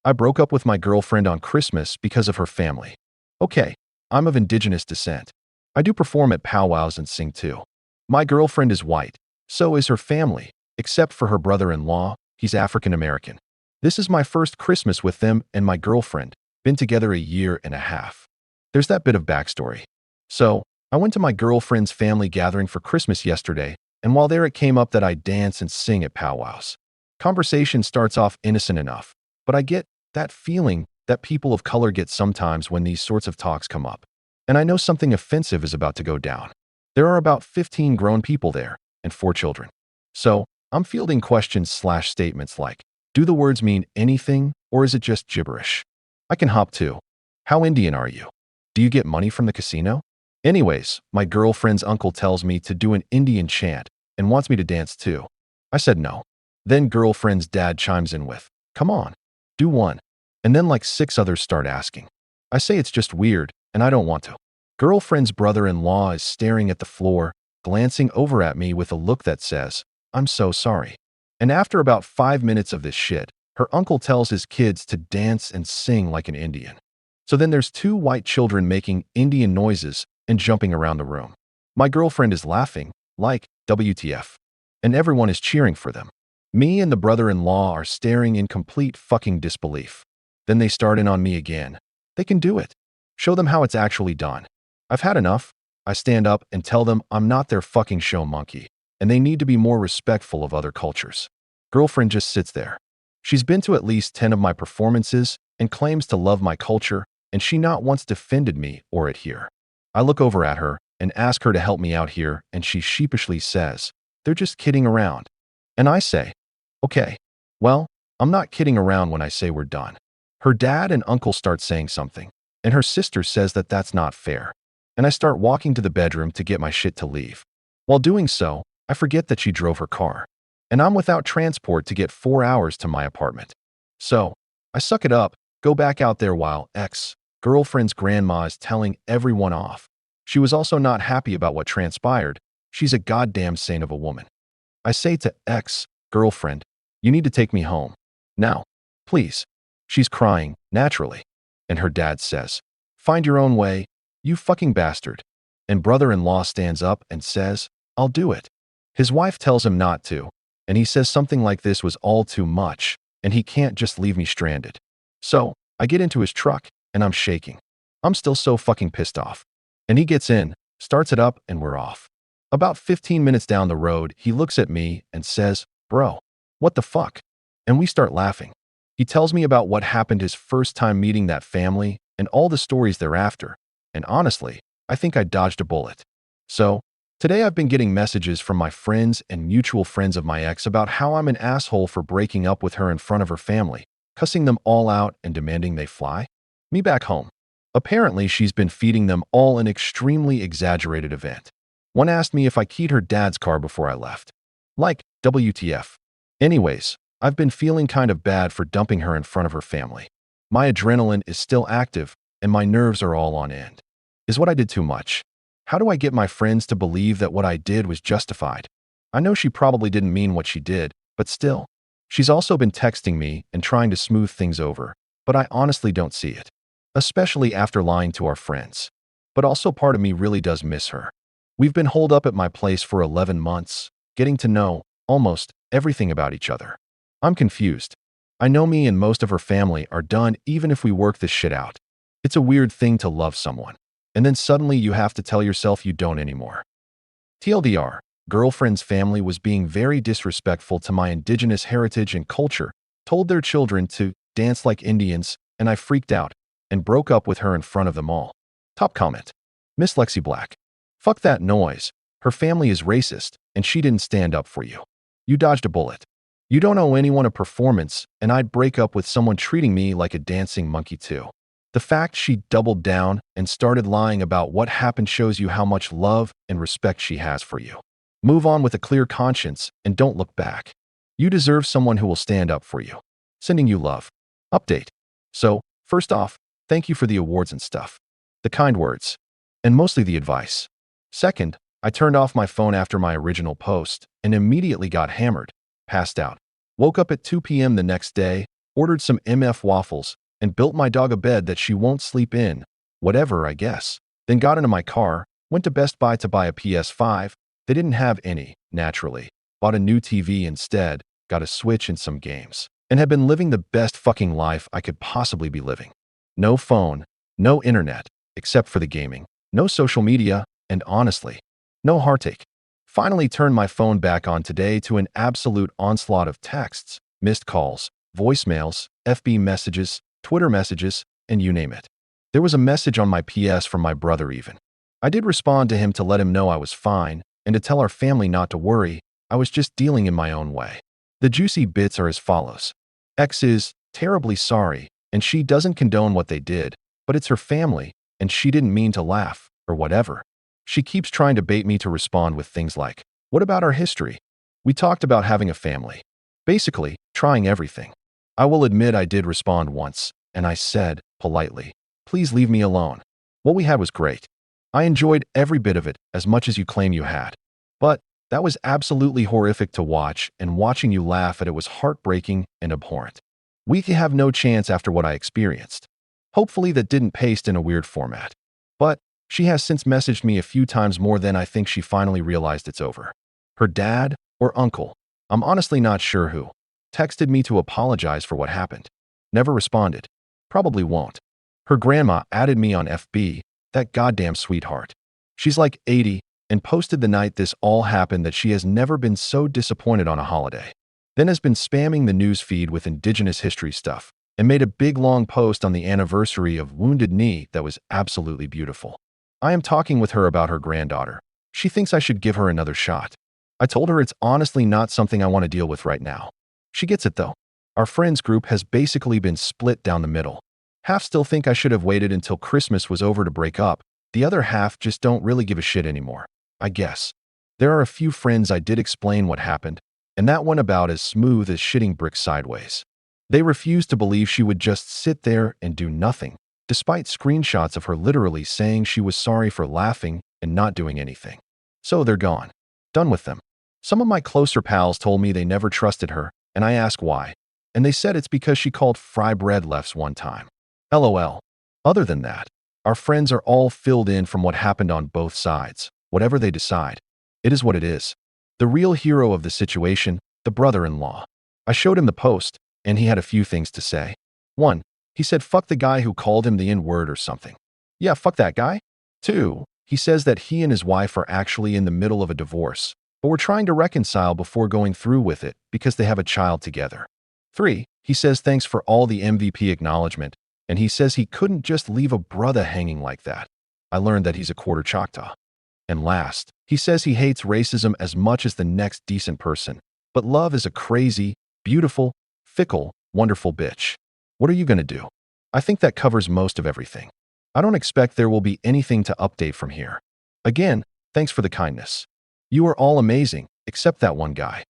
I broke up with my girlfriend on Christmas because of her family. Okay, I'm of indigenous descent. I do perform at powwows and sing too. My girlfriend is white, so is her family, except for her brother-in-law, he's African American. This is my first Christmas with them and my girlfriend, been together a year and a half. There's that bit of backstory. So, I went to my girlfriend's family gathering for Christmas yesterday, and while there it came up that I dance and sing at powwows. Conversation starts off innocent enough, but I get that feeling that people of color get sometimes when these sorts of talks come up. And I know something offensive is about to go down. There are about 15 grown people there, and 4 children. So, I'm fielding questions/statements like, do the words mean anything, or is it just gibberish? I can hop to, how Indian are you? Do you get money from the casino? Anyways, my girlfriend's uncle tells me to do an Indian chant and wants me to dance too. I said no. Then girlfriend's dad chimes in with, come on, do one. And then like 6 others start asking. I say it's just weird, and I don't want to. Girlfriend's brother-in-law is staring at the floor, glancing over at me with a look that says, I'm so sorry. And after about 5 minutes of this shit, her uncle tells his kids to dance and sing like an Indian. So then there's 2 white children making Indian noises and jumping around the room. My girlfriend is laughing, like, WTF. And everyone is cheering for them. Me and the brother-in-law are staring in complete fucking disbelief. Then they start in on me again. They can do it. Show them how it's actually done. I've had enough. I stand up and tell them I'm not their fucking show monkey, and they need to be more respectful of other cultures. Girlfriend just sits there. She's been to at least 10 of my performances and claims to love my culture, and she not once defended me or it here. I look over at her and ask her to help me out here, and she sheepishly says, they're just kidding around. And I say, okay, well, I'm not kidding around when I say we're done. Her dad and uncle start saying something, and her sister says that that's not fair. And I start walking to the bedroom to get my shit to leave. While doing so, I forget that she drove her car, and I'm without transport to get 4 hours to my apartment. So, I suck it up, go back out there while ex-girlfriend's grandma is telling everyone off. She was also not happy about what transpired. She's a goddamn saint of a woman. I say to ex-girlfriend, you need to take me home. Now, please. She's crying, naturally. And her dad says, find your own way, you fucking bastard. And brother-in-law stands up and says, I'll do it. His wife tells him not to, and he says something like this was all too much, and he can't just leave me stranded. So, I get into his truck, and I'm shaking. I'm still so fucking pissed off. And he gets in, starts it up, and we're off. About 15 minutes down the road, he looks at me and says, bro, what the fuck? And we start laughing. He tells me about what happened his first time meeting that family and all the stories thereafter. And honestly, I think I dodged a bullet. So, today I've been getting messages from my friends and mutual friends of my ex about how I'm an asshole for breaking up with her in front of her family, cussing them all out and demanding they fly me back home. Apparently, she's been feeding them all an extremely exaggerated event. One asked me if I keyed her dad's car before I left. Like, WTF. Anyways, I've been feeling kind of bad for dumping her in front of her family. My adrenaline is still active, and my nerves are all on end. Is what I did too much? How do I get my friends to believe that what I did was justified? I know she probably didn't mean what she did, but still. She's also been texting me and trying to smooth things over, but I honestly don't see it. Especially after lying to our friends. But also part of me really does miss her. We've been holed up at my place for 11 months, getting to know almost everything about each other. I'm confused. I know me and most of her family are done even if we work this shit out. It's a weird thing to love someone, and then suddenly you have to tell yourself you don't anymore. TLDR, girlfriend's family was being very disrespectful to my indigenous heritage and culture, told their children to dance like Indians, and I freaked out and broke up with her in front of them all. Top comment. Miss Lexi Black. Fuck that noise. Her family is racist, and she didn't stand up for you. You dodged a bullet. You don't owe anyone a performance, and I'd break up with someone treating me like a dancing monkey too. The fact she doubled down and started lying about what happened shows you how much love and respect she has for you. Move on with a clear conscience and don't look back. You deserve someone who will stand up for you. Sending you love. Update. So, first off, thank you for the awards and stuff. The kind words. And mostly the advice. Second, I turned off my phone after my original post and immediately got hammered, passed out. Woke up at 2 p.m. the next day, ordered some MF waffles, and built my dog a bed that she won't sleep in. Whatever, I guess. Then got into my car, went to Best Buy to buy a PS5. They didn't have any, naturally. Bought a new TV instead, got a Switch and some games, and had been living the best fucking life I could possibly be living. No phone, no internet, except for the gaming, no social media, and honestly, no heartache. Finally turned my phone back on today to an absolute onslaught of texts, missed calls, voicemails, FB messages, Twitter messages, and you name it. There was a message on my PS from my brother even. I did respond to him to let him know I was fine and to tell our family not to worry, I was just dealing in my own way. The juicy bits are as follows. X is terribly sorry, and she doesn't condone what they did, but it's her family, and she didn't mean to laugh, or whatever. She keeps trying to bait me to respond with things like, what about our history? We talked about having a family. Basically, trying everything. I will admit I did respond once, and I said, politely, please leave me alone. What we had was great. I enjoyed every bit of it as much as you claim you had. But that was absolutely horrific to watch, and watching you laugh at it was heartbreaking and abhorrent. We have no chance after what I experienced. Hopefully that didn't paste in a weird format. But she has since messaged me a few times more than I think she finally realized it's over. Her dad or uncle, I'm honestly not sure who, texted me to apologize for what happened. Never responded. Probably won't. Her grandma added me on FB, that goddamn sweetheart. She's like 80 and posted the night this all happened that she has never been so disappointed on a holiday. Then has been spamming the news feed with Indigenous history stuff and made a big long post on the anniversary of Wounded Knee that was absolutely beautiful. I am talking with her about her granddaughter. She thinks I should give her another shot. I told her it's honestly not something I want to deal with right now. She gets it though. Our friends group has basically been split down the middle. Half still think I should have waited until Christmas was over to break up. The other half just don't really give a shit anymore, I guess. There are a few friends I did explain what happened, and that went about as smooth as shitting bricks sideways. They refused to believe she would just sit there and do nothing, despite screenshots of her literally saying she was sorry for laughing and not doing anything. So they're gone. Done with them. Some of my closer pals told me they never trusted her, and I asked why. And they said it's because she called fry bread lefts one time. LOL. Other than that, our friends are all filled in from what happened on both sides. Whatever they decide, it is what it is. The real hero of the situation, the brother-in-law. I showed him the post, and he had a few things to say. 1. He said fuck the guy who called him the N-word or something. Yeah, fuck that guy. 2. He says that he and his wife are actually in the middle of a divorce, but were trying to reconcile before going through with it because they have a child together. 3. He says thanks for all the MVP acknowledgement, and he says he couldn't just leave a brother hanging like that. I learned that he's a quarter Choctaw. And last, he says he hates racism as much as the next decent person, but love is a crazy, beautiful, fickle, wonderful bitch. What are you gonna do? I think that covers most of everything. I don't expect there will be anything to update from here. Again, thanks for the kindness. You are all amazing, except that one guy.